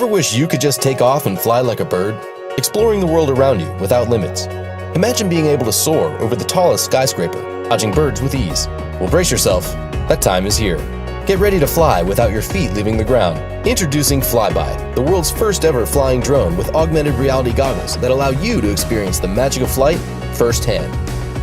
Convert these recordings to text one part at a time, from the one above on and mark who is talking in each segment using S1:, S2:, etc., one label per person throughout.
S1: Ever wish you could just take off and fly like a bird? Exploring the world around you without limits. Imagine being able to soar over the tallest skyscraper, dodging birds with ease. Well, brace yourself. That time is here. Get ready to fly without your feet leaving the ground. Introducing Flyby, the world's first ever flying drone with augmented reality goggles that allow you to experience the magic of flight firsthand.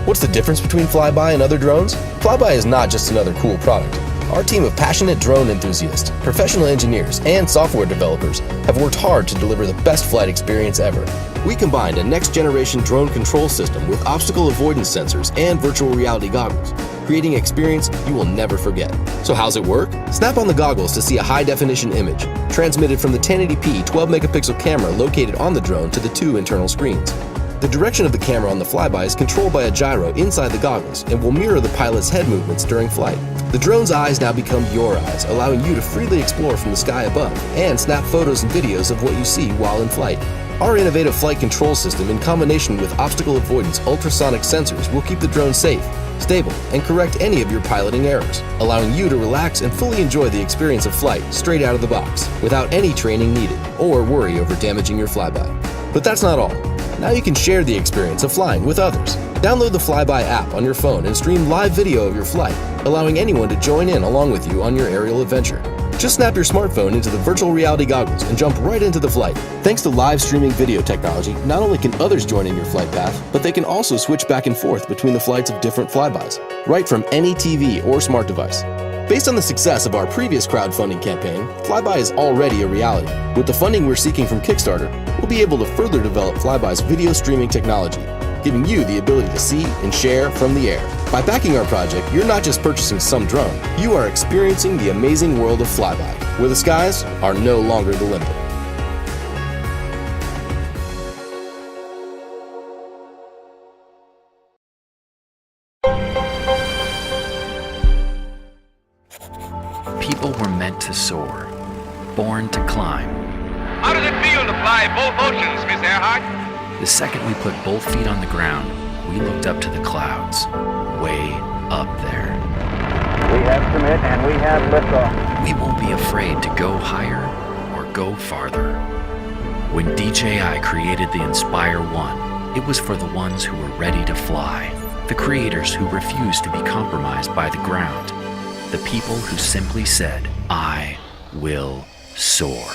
S1: What's the difference between Flyby and other drones? Flyby is not just another cool product. Our team of passionate drone enthusiasts, professional engineers, and software developers have worked hard to deliver the best flight experience ever. We combined a next-generation drone control system with obstacle avoidance sensors and virtual reality goggles, creating an experience you will never forget. So how's it work? Snap on the goggles to see a high-definition image, transmitted from the 1080p 12-megapixel camera located on the drone to the two internal screens. The direction of the camera on the Flyby is controlled by a gyro inside the goggles and will mirror the pilot's head movements during flight. The drone's eyes now become your eyes, allowing you to freely explore from the sky above and snap photos and videos of what you see while in flight. Our innovative flight control system, in combination with obstacle avoidance ultrasonic sensors, will keep the drone safe, stable, and correct any of your piloting errors, allowing you to relax and fully enjoy the experience of flight straight out of the box, without any training needed or worry over damaging your Flyby. But that's not all. Now you can share the experience of flying with others. Download the Flyby app on your phone and stream live video of your flight, allowing anyone to join in along with you on your aerial adventure. Just snap your smartphone into the virtual reality goggles and jump right into the flight. Thanks to live streaming video technology, not only can others join in your flight path, but they can also switch back and forth between the flights of different flybys, right from any TV or smart device. Based on the success of our previous crowdfunding campaign, Flyby is already a reality. With the funding we're seeking from Kickstarter, we'll be able to further develop Flyby's video streaming technology, giving you the ability to see and share from the air. By backing our project, you're not just purchasing some drone, you are experiencing the amazing world of Flyby, where the skies are no longer the limit.
S2: People were meant to soar, born to climb.
S3: How does it feel to fly both oceans, Miss Earhart?
S2: The second we put both feet on the ground, we looked up to the clouds, way up there.
S4: We have commit and we have liftoff.
S2: We won't be afraid to go higher or go farther. When DJI created the Inspire 1, it was for the ones who were ready to fly, the creators who refused to be compromised by the ground, the people who simply said, I will soar.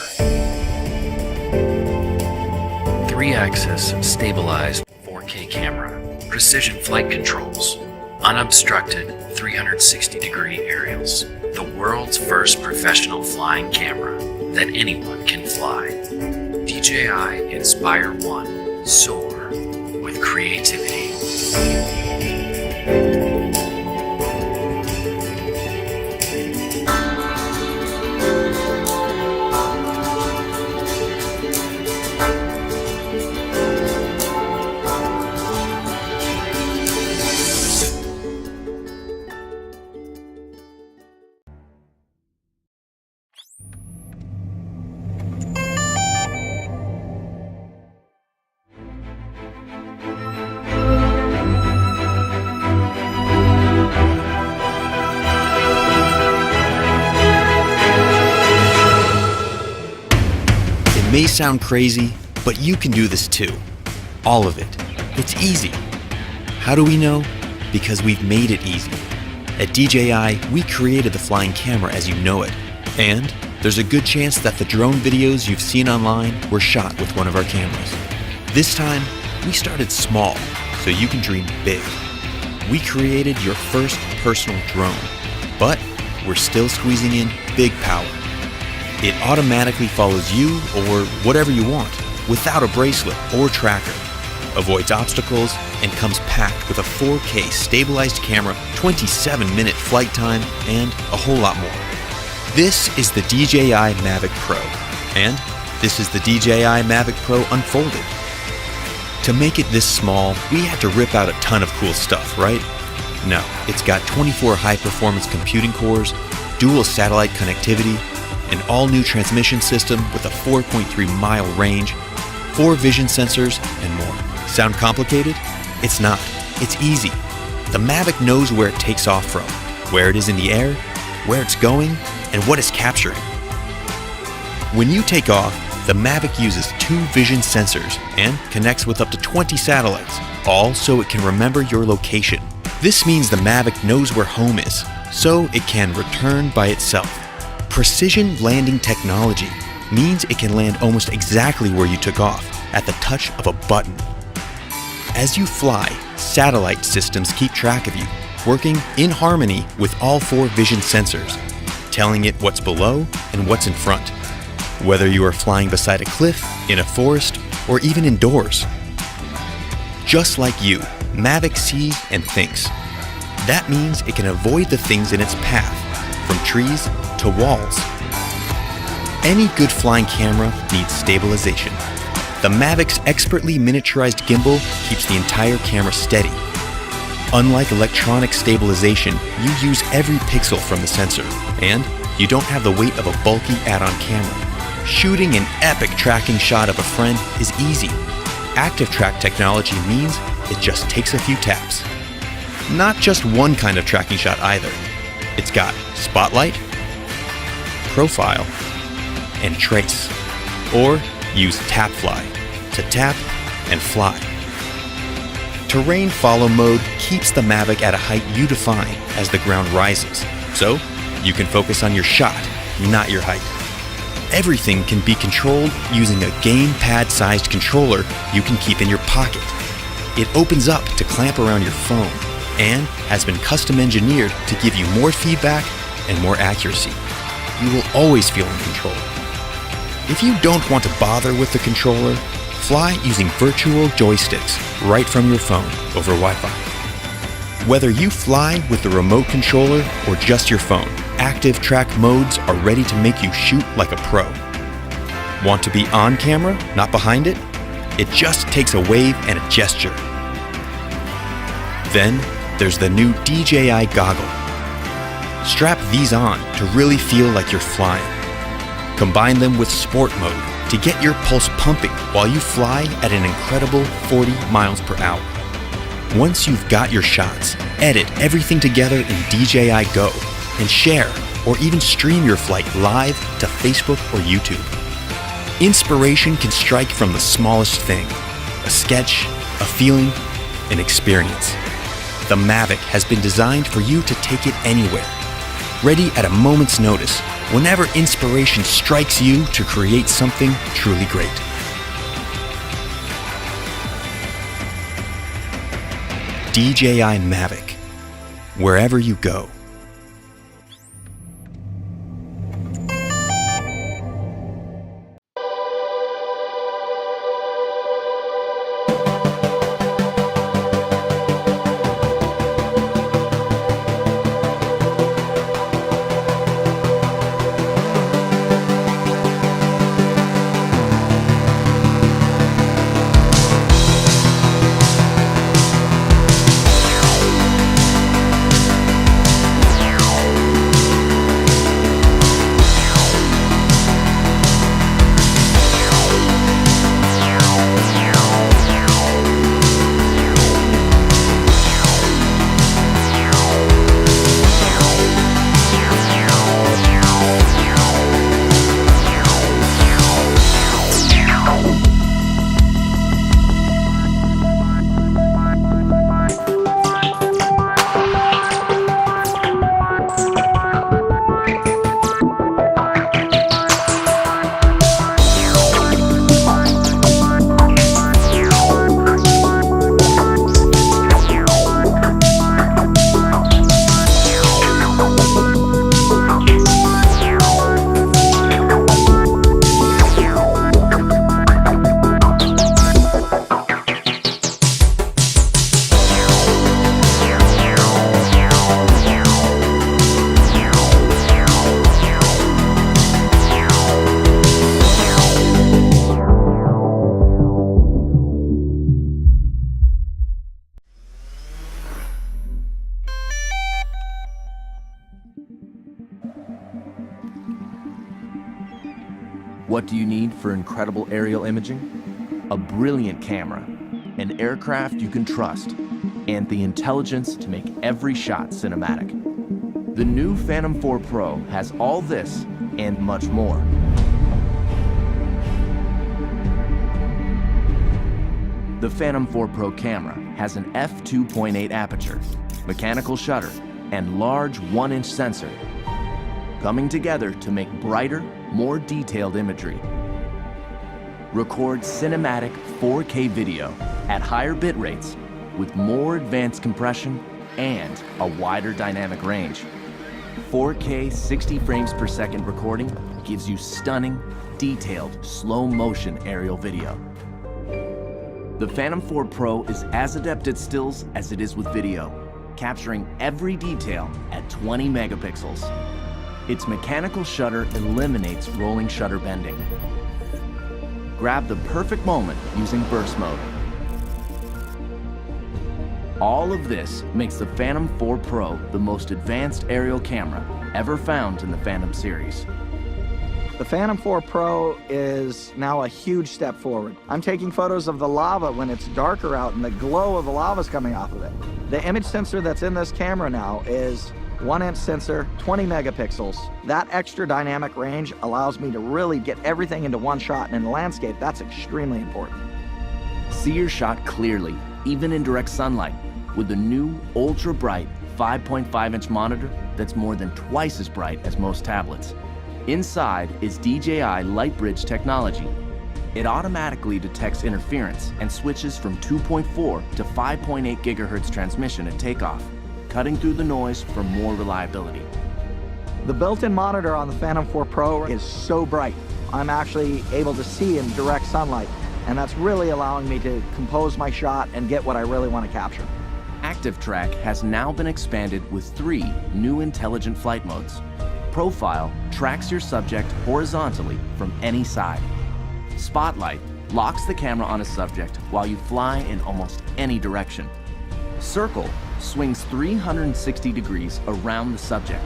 S2: 3-axis stabilized 4K camera, precision flight controls, unobstructed 360-degree aerials, the world's first professional flying camera that anyone can fly. DJI Inspire 1, soar with creativity.
S5: It may sound crazy, but you can do this too. All of it. It's easy. How do we know? Because we've made it easy. At DJI, we created the flying camera as you know it. And there's a good chance that the drone videos you've seen online were shot with one of our cameras. This time, we started small, so you can dream big. We created your first personal drone, but we're still squeezing in big power. It automatically follows you or whatever you want, without a bracelet or tracker, avoids obstacles, and comes packed with a 4K stabilized camera, 27-minute flight time, and a whole lot more. This is the DJI Mavic Pro, and this is the DJI Mavic Pro Unfolded. To make it this small, we had to rip out a ton of cool stuff, right? No, it's got 24 high-performance computing cores, dual satellite connectivity, an all-new transmission system with a 4.3-mile range, 4 vision sensors, and more. Sound complicated? It's not. It's easy. The Mavic knows where it takes off from, where it is in the air, where it's going, and what it's capturing. When you take off, The Mavic uses 2 vision sensors and connects with up to 20 satellites, all so it can remember your location. This means the Mavic knows where home is, so it can return by itself. Precision landing technology means it can land almost exactly where you took off, at the touch of a button. As you fly, satellite systems keep track of you, working in harmony with all 4 vision sensors, telling it what's below and what's in front, whether you are flying beside a cliff, in a forest, or even indoors. Just like you, Mavic sees and thinks. That means it can avoid the things in its path, from trees to walls. Any good flying camera needs stabilization. The Mavic's expertly miniaturized gimbal keeps the entire camera steady. Unlike electronic stabilization, you use every pixel from the sensor, and you don't have the weight of a bulky add-on camera. Shooting an epic tracking shot of a friend is easy. Active track technology means it just takes a few taps. Not just one kind of tracking shot either. It's got spotlight, profile, and trace. Or use tap fly to tap and fly. Terrain follow mode keeps the Mavic at a height you define as the ground rises, so you can focus on your shot, not your height. Everything can be controlled using a gamepad-sized controller you can keep in your pocket. It opens up to clamp around your phone and has been custom engineered to give you more feedback and more accuracy. You will always feel in control. If you don't want to bother with the controller, fly using virtual joysticks right from your phone over Wi-Fi. Whether you fly with the remote controller or just your phone, active track modes are ready to make you shoot like a pro. Want to be on camera, not behind it? It just takes a wave and a gesture. Then there's the new DJI goggle. Strap these on to really feel like you're flying. Combine them with sport mode to get your pulse pumping while you fly at an incredible 40 miles per hour. Once you've got your shots, edit everything together in DJI Go and share or even stream your flight live to Facebook or YouTube. Inspiration can strike from the smallest thing: a sketch, a feeling, an experience. The Mavic has been designed for you to take it anywhere, ready at a moment's notice, whenever inspiration strikes you to create something truly great. DJI Mavic, wherever you go.
S6: What do you need for incredible aerial imaging? A brilliant camera, an aircraft you can trust, and the intelligence to make every shot cinematic. The new Phantom 4 Pro has all this and much more. The Phantom 4 Pro camera has an f2.8 aperture, mechanical shutter, and large 1-inch sensor, coming together to make brighter, more detailed imagery. Record cinematic 4K video at higher bit rates with more advanced compression and a wider dynamic range. 4K 60 frames per second recording gives you stunning, detailed, slow-motion aerial video. The Phantom 4 Pro is as adept at stills as it is with video, capturing every detail at 20 megapixels. Its mechanical shutter eliminates rolling shutter bending. Grab the perfect moment using burst mode. All of this makes the Phantom 4 Pro the most advanced aerial camera ever found in the Phantom series.
S7: The Phantom 4 Pro is now a huge step forward. I'm taking photos of the lava when it's darker out and the glow of the lava is coming off of it. The image sensor that's in this camera now is 1-inch sensor, 20 megapixels. That extra dynamic range allows me to really get everything into one shot, and in the landscape, that's extremely important.
S6: See your shot clearly, even in direct sunlight, with the new ultra-bright 5.5-inch monitor that's more than twice as bright as most tablets. Inside is DJI LightBridge technology. It automatically detects interference and switches from 2.4 to 5.8 gigahertz transmission at takeoff, cutting through the noise for more reliability.
S7: The built-in monitor on the Phantom 4 Pro is so bright. I'm actually able to see in direct sunlight, and that's really allowing me to compose my shot and get what I really want to capture.
S6: Active Track has now been expanded with 3 new intelligent flight modes. Profile tracks your subject horizontally from any side. Spotlight locks the camera on a subject while you fly in almost any direction. Circle swings 360 degrees around the subject.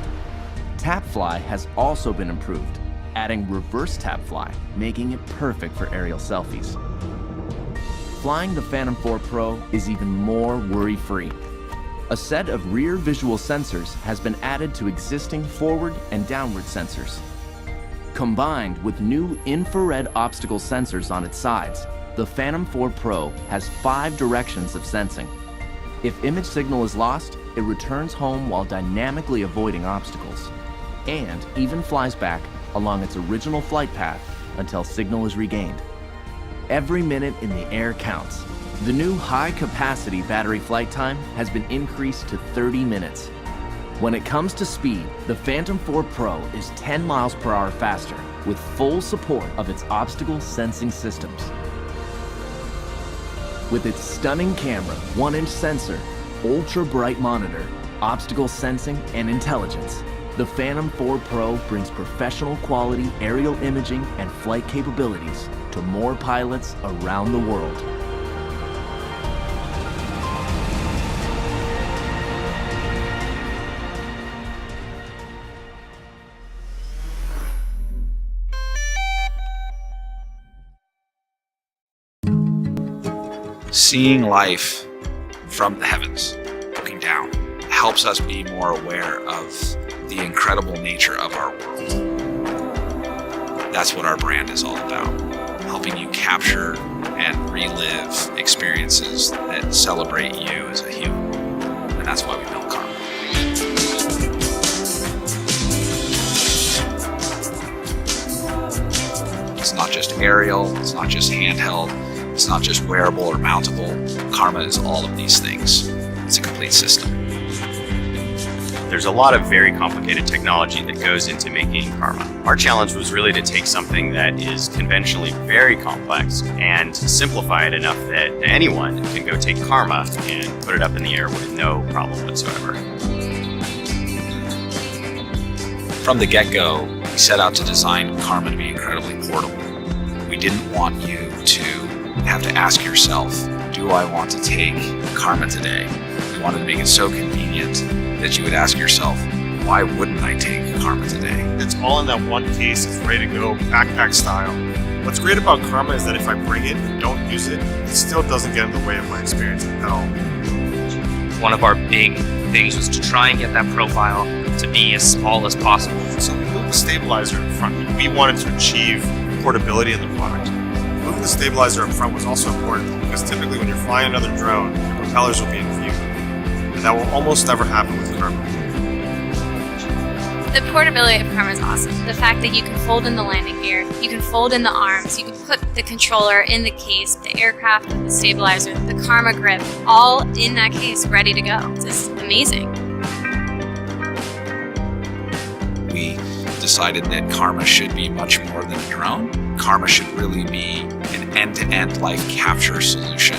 S6: Tap Fly has also been improved, adding reverse tap fly, making it perfect for aerial selfies. Flying the Phantom 4 Pro is even more worry-free. A set of rear visual sensors has been added to existing forward and downward sensors. Combined with new infrared obstacle sensors on its sides, the Phantom 4 Pro has 5 directions of sensing. If image signal is lost, it returns home while dynamically avoiding obstacles, and even flies back along its original flight path until signal is regained. Every minute in the air counts. The new high-capacity battery flight time has been increased to 30 minutes. When it comes to speed, the Phantom 4 Pro is 10 miles per hour faster with full support of its obstacle sensing systems. With its stunning camera, 1-inch sensor, ultra-bright monitor, obstacle sensing, and intelligence, the Phantom 4 Pro brings professional quality aerial imaging and flight capabilities to more pilots around the world.
S8: Seeing life from the heavens, looking down, helps us be more aware of the incredible nature of our world. That's what our brand is all about, helping you capture and relive experiences that celebrate you as a human. And that's why we built Karma. It's not just aerial, it's not just handheld, it's not just wearable or mountable. Karma is all of these things. It's a complete system.
S9: There's a lot of very complicated technology that goes into making Karma. Our challenge was really to take something that is conventionally very complex and simplify it enough that anyone can go take Karma and put it up in the air with no problem whatsoever.
S8: From the get-go, we set out to design Karma to be incredibly portable. We didn't want you to have to ask yourself, do I want to take Karma today? We wanted to make it so convenient that you would ask yourself, why wouldn't I take Karma today?
S10: It's all in that one case, it's ready to go, backpack style. What's great about Karma is that if I bring it and don't use it, it still doesn't get in the way of my experience at all.
S11: One of our big things was to try and get that profile to be as small as possible.
S10: So we built a stabilizer in front. We wanted to achieve portability in the product. Moving the stabilizer up front was also important because typically when you're flying another drone, the propellers will be in view. And that will almost never happen with Karma.
S12: The portability of Karma is awesome. The fact that you can fold in the landing gear, you can fold in the arms, you can put the controller in the case, the aircraft, the stabilizer, the Karma grip, all in that case ready to go. It's amazing.
S8: We decided that Karma should be much more than a drone. Karma should really be an end-to-end life capture solution.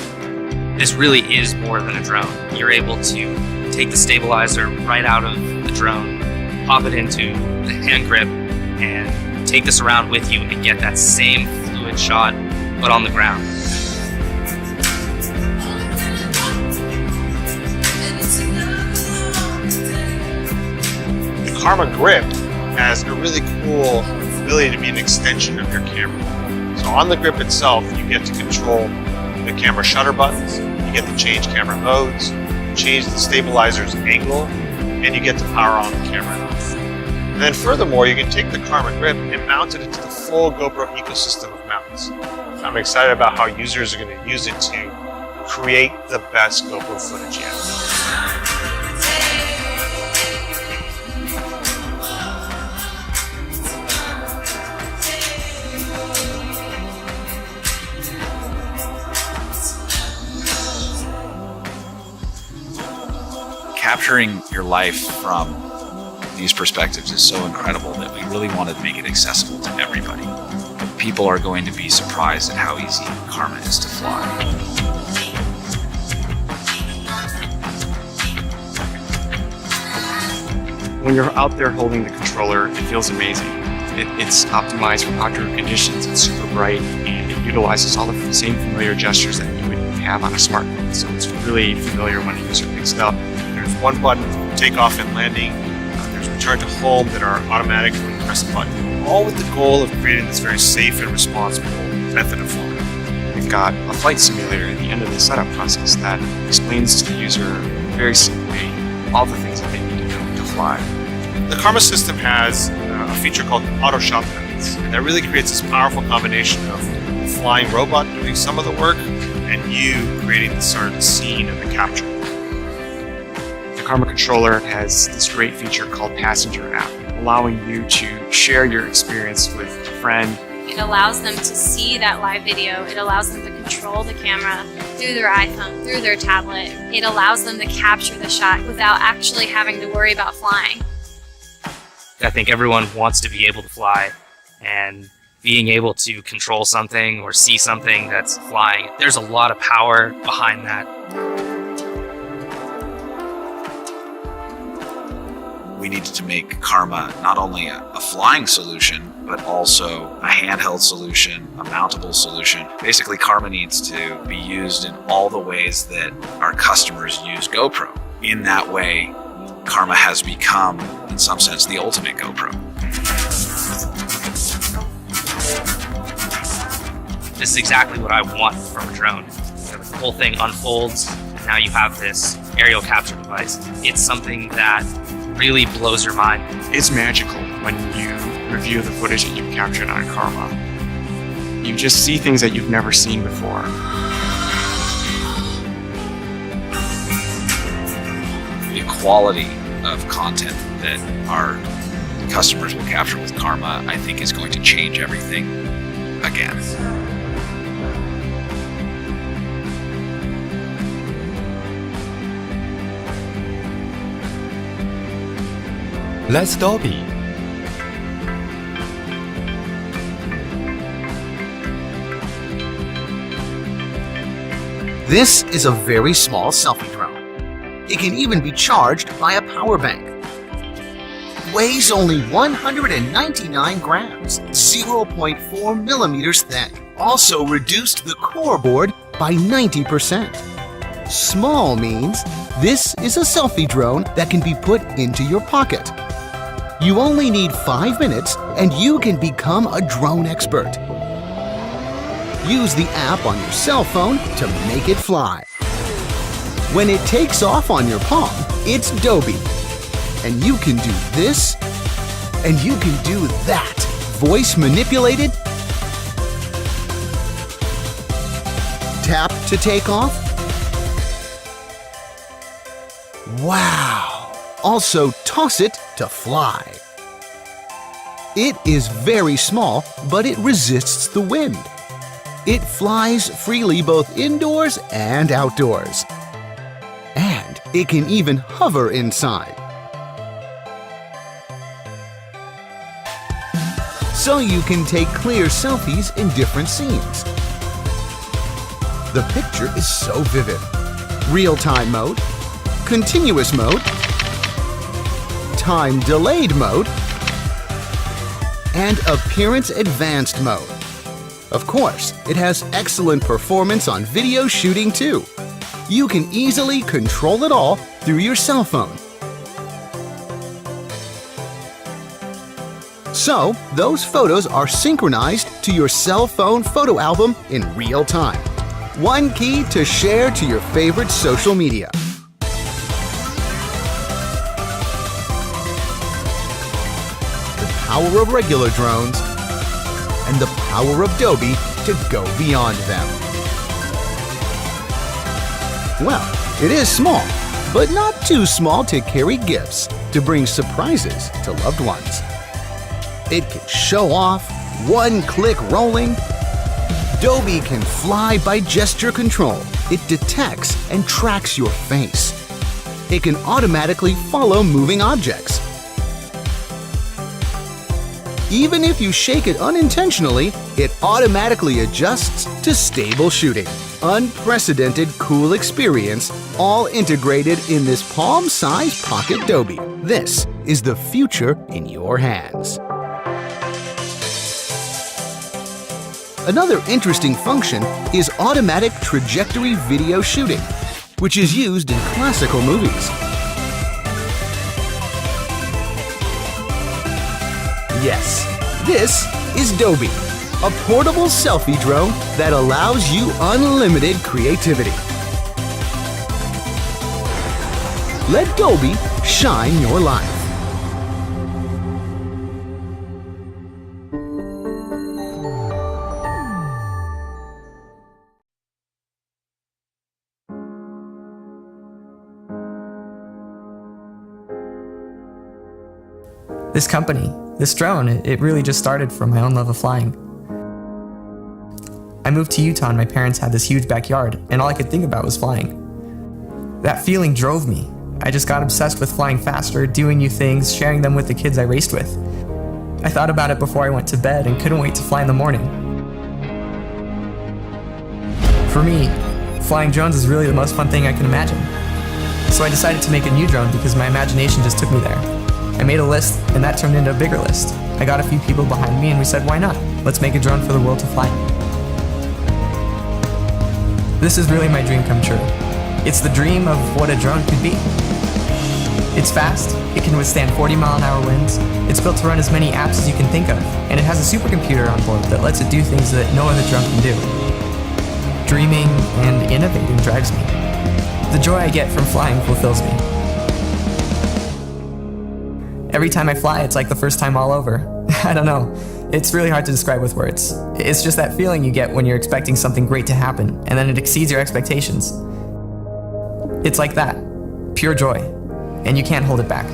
S11: This really is more than a drone. You're able to take the stabilizer right out of the drone, pop it into the hand grip, and take this around with you and get that same fluid shot, but on the ground.
S10: The Karma grip has a really cool ability to be an extension of your camera. So on the grip itself, you get to control the camera shutter buttons, you get to change camera modes, change the stabilizer's angle, and you get to power on the camera and off. And then furthermore, you can take the Karma grip and mount it into the full GoPro ecosystem of mounts. I'm excited about how users are going to use it to create the best GoPro footage yet.
S8: Capturing your life from these perspectives is so incredible that we really wanted to make it accessible to everybody. People are going to be surprised at how easy Karma is to fly.
S13: When you're out there holding the controller, it feels amazing. It's optimized for outdoor conditions, it's super bright, and it utilizes all the same familiar gestures that you would have on a smartphone. So it's really familiar when a user picks it up.
S10: There's one button for takeoff and landing. There's return to home that are automatic when you press a button. All with the goal of creating this very safe and responsible method of flying.
S13: We've got a flight simulator at the end of the setup process that explains to the user very simply all the things that they need to know to fly.
S10: The Karma system has a feature called auto shot methods, and that really creates this powerful combination of the flying robot doing some of the work and you creating the sort of the scene of the capture.
S13: The Karma controller has this great feature called Passenger App, allowing you to share your experience with a friend.
S12: It allows them to see that live video. It allows them to control the camera through their iPhone, through their tablet. It allows them to capture the shot without actually having to worry about flying.
S11: I think everyone wants to be able to fly, and being able to control something or see something that's flying, there's a lot of power behind that.
S8: We needed to make Karma not only a flying solution, but also a handheld solution, a mountable solution. Basically, Karma needs to be used in all the ways that our customers use GoPro. In that way, Karma has become, in some sense, the ultimate GoPro.
S11: This is exactly what I want from a drone. The whole thing unfolds, and now you have this aerial capture device. It's something that really blows your mind.
S13: It's magical when you review the footage that you've captured on Karma. You just see things that you've never seen before.
S8: The quality of content that our customers will capture with Karma, I think, is going to change everything again.
S1: Let's Dolby.
S14: This is a very small selfie drone. It can even be charged by a power bank. Weighs only 199 grams, 0.4 millimeters thick. Also reduced the core board by 90%. Small means this is a selfie drone that can be put into your pocket. You only need 5 minutes and you can become a drone expert. Use the app on your cell phone to make it fly. When it takes off on your palm, it's Dobie. And you can do this, and you can do that. Voice manipulated, tap to take off? Wow! Also toss it to fly. It is very small, but it resists the wind. It flies freely both indoors and outdoors. And it can even hover inside. So you can take clear selfies in different scenes. The picture is so vivid. Real-time mode, continuous mode, time-delayed mode, and appearance advanced mode. Of course, it has excellent performance on video shooting too. You can easily control it all through your cell phone. So, those photos are synchronized to your cell phone photo album in real time. One key to share to your favorite social media. The power of regular drones and the power of Adobe to go beyond them. Well, it is small, but not too small to carry gifts, to bring surprises to loved ones. It can show off, one-click rolling. Adobe can fly by gesture control. It detects and tracks your face. It can automatically follow moving objects. Even if you shake it unintentionally, it automatically adjusts to stable shooting. Unprecedented cool experience, all integrated in this palm-sized pocket Adobe. This is the future in your hands. Another interesting function is automatic trajectory video shooting, which is used in classical movies. Yes, this is Adobe, a portable selfie drone that allows you unlimited creativity. Let Adobe shine your life.
S15: This company, this drone, it really just started from my own love of flying. I moved to Utah and my parents had this huge backyard, and all I could think about was flying. That feeling drove me. I just got obsessed with flying faster, doing new things, sharing them with the kids I raced with. I thought about it before I went to bed and couldn't wait to fly in the morning. For me, flying drones is really the most fun thing I can imagine. So I decided to make a new drone because my imagination just took me there. I made a list, and that turned into a bigger list. I got a few people behind me and we said, why not? Let's make a drone for the world to fly. This is really my dream come true. It's the dream of what a drone could be. It's fast, it can withstand 40-mile-an-hour winds, it's built to run as many apps as you can think of, and it has a supercomputer on board that lets it do things that no other drone can do. Dreaming and innovating drives me. The joy I get from flying fulfills me. Every time I fly, it's like the first time all over. I don't know. It's really hard to describe with words. It's just that feeling you get when you're expecting something great to happen, and then it exceeds your expectations. It's like that. Pure joy. And you can't hold it back.